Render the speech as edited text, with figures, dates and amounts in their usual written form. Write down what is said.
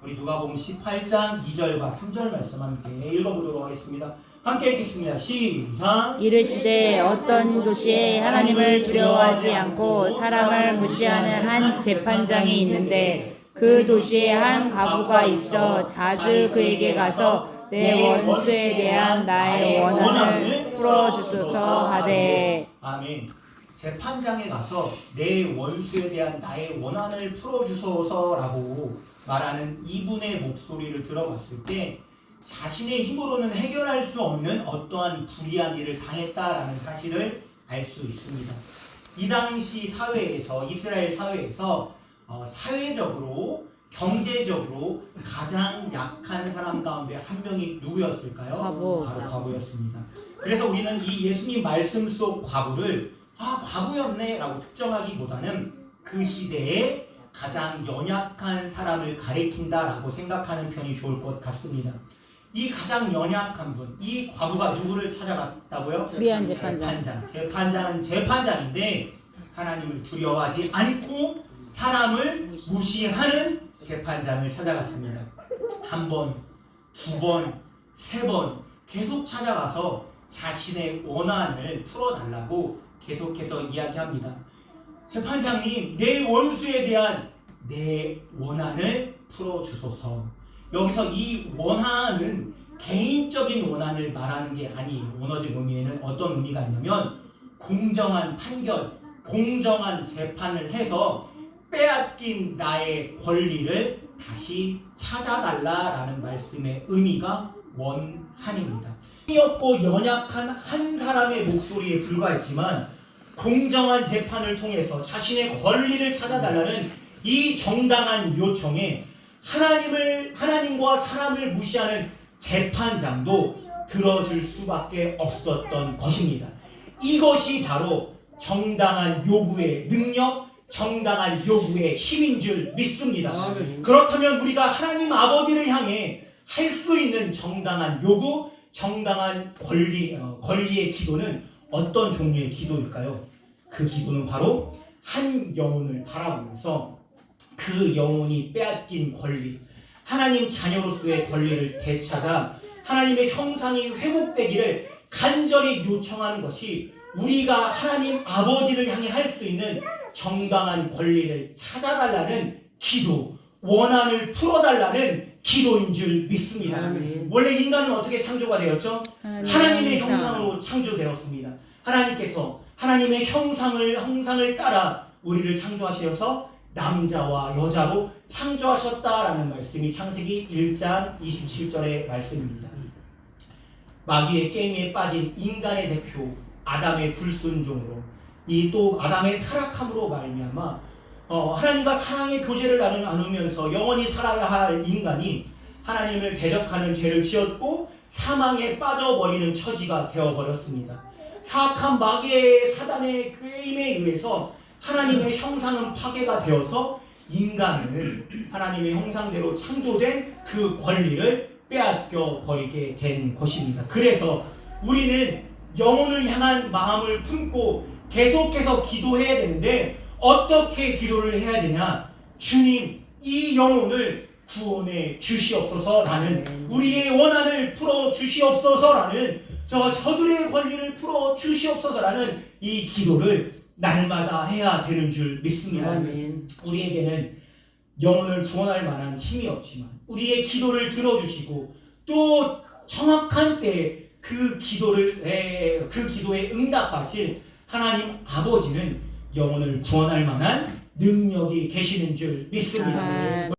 우리 누가복음 18장 2절과 3절 말씀 함께 읽어보도록 하겠습니다. 함께 읽겠습니다. 시작. 이르시되 어떤 도시에 하나님을 두려워하지 않고 사람을 무시하는 한 재판장이 있는데 그 도시에 한 과부가 있어 자주 그에게 가서 내 원수에 대한 나의 원한을 풀어주소서 하되. 아멘. 재판장에 가서 내 원수에 대한 나의 원한을 풀어주소서라고 말하는 이분의 목소리를 들어봤을 때 자신의 힘으로는 해결할 수 없는 어떠한 불의한 일을 당했다라는 사실을 알 수 있습니다. 이 당시 사회에서, 이스라엘 사회에서 사회적으로 경제적으로 가장 약한 사람 가운데 한 명이 누구였을까요? 과부. 바로 과부였습니다. 그래서 우리는 이 예수님 말씀 속 과부를 과부였네 라고 특정하기보다는 그 시대에 가장 연약한 사람을 가리킨다라고 생각하는 편이 좋을 것 같습니다. 이 가장 연약한 분, 이 과부가 누구를 찾아갔다고요? 불의한 재판장. 재판장은 재판장인데 하나님을 두려워하지 않고 사람을 무시하는 재판장을 찾아갔습니다. 한 번, 두 번, 세 번 계속 찾아가서 자신의 원한을 풀어달라고 계속해서 이야기합니다. 재판장님, 내 원수에 대한 내 원한을 풀어주소서. 여기서 이 원한은 개인적인 원한을 말하는 게 아니에요. 원어적 의미에는 어떤 의미가 있냐면 공정한 판결, 공정한 재판을 해서 빼앗긴 나의 권리를 다시 찾아달라라는 말씀의 의미가 원한입니다. 힘없고 연약한 한 사람의 목소리에 불과했지만 공정한 재판을 통해서 자신의 권리를 찾아달라는 이 정당한 요청에 하나님과 사람을 무시하는 재판장도 들어줄 수밖에 없었던 것입니다. 이것이 바로 정당한 요구의 능력, 정당한 요구의 힘인 줄 믿습니다. 그렇다면 우리가 하나님 아버지를 향해 할 수 있는 정당한 요구, 정당한 권리의 기도는 어떤 종류의 기도일까요? 그 기도는 바로 한 영혼을 바라보면서 그 영혼이 빼앗긴 권리, 하나님 자녀로서의 권리를 되찾아 하나님의 형상이 회복되기를 간절히 요청하는 것이 우리가 하나님 아버지를 향해 할 수 있는 정당한 권리를 찾아달라는 기도, 원한을 풀어달라는 기도인 줄 믿습니다. 아멘. 원래 인간은 어떻게 창조가 되었죠? 하나님의 형상으로 창조되었습니다. 하나님께서 하나님의 형상을 따라 우리를 창조하셔서 남자와 여자로 창조하셨다라는 말씀이 창세기 1장 27절의 말씀입니다. 마귀의 게임에 빠진 인간의 대표 아담의 불순종으로 이 또 아담의 타락함으로 말미암아 하나님과 사랑의 교제를 나누면서 영원히 살아야 할 인간이 하나님을 대적하는 죄를 지었고 사망에 빠져버리는 처지가 되어버렸습니다. 사악한 마귀의 사단의 게임에 의해서 하나님의 형상은 파괴가 되어서 인간은 하나님의 형상대로 창조된 그 권리를 빼앗겨 버리게 된 것입니다. 그래서 우리는 영혼을 향한 마음을 품고 계속해서 기도해야 되는데 어떻게 기도를 해야 되냐? 주님, 이 영혼을 구원해 주시옵소서라는, 우리의 원한을 풀어 주시옵소서라는, 저들의 권리를 풀어 주시옵소서라는 이 기도를 날마다 해야 되는 줄 믿습니다. 아멘. 우리에게는 영혼을 구원할 만한 힘이 없지만 우리의 기도를 들어주시고 또 정확한 때에 그 기도에 응답하실 하나님 아버지는 영혼을 구원할 만한 능력이 계시는 줄 믿습니다.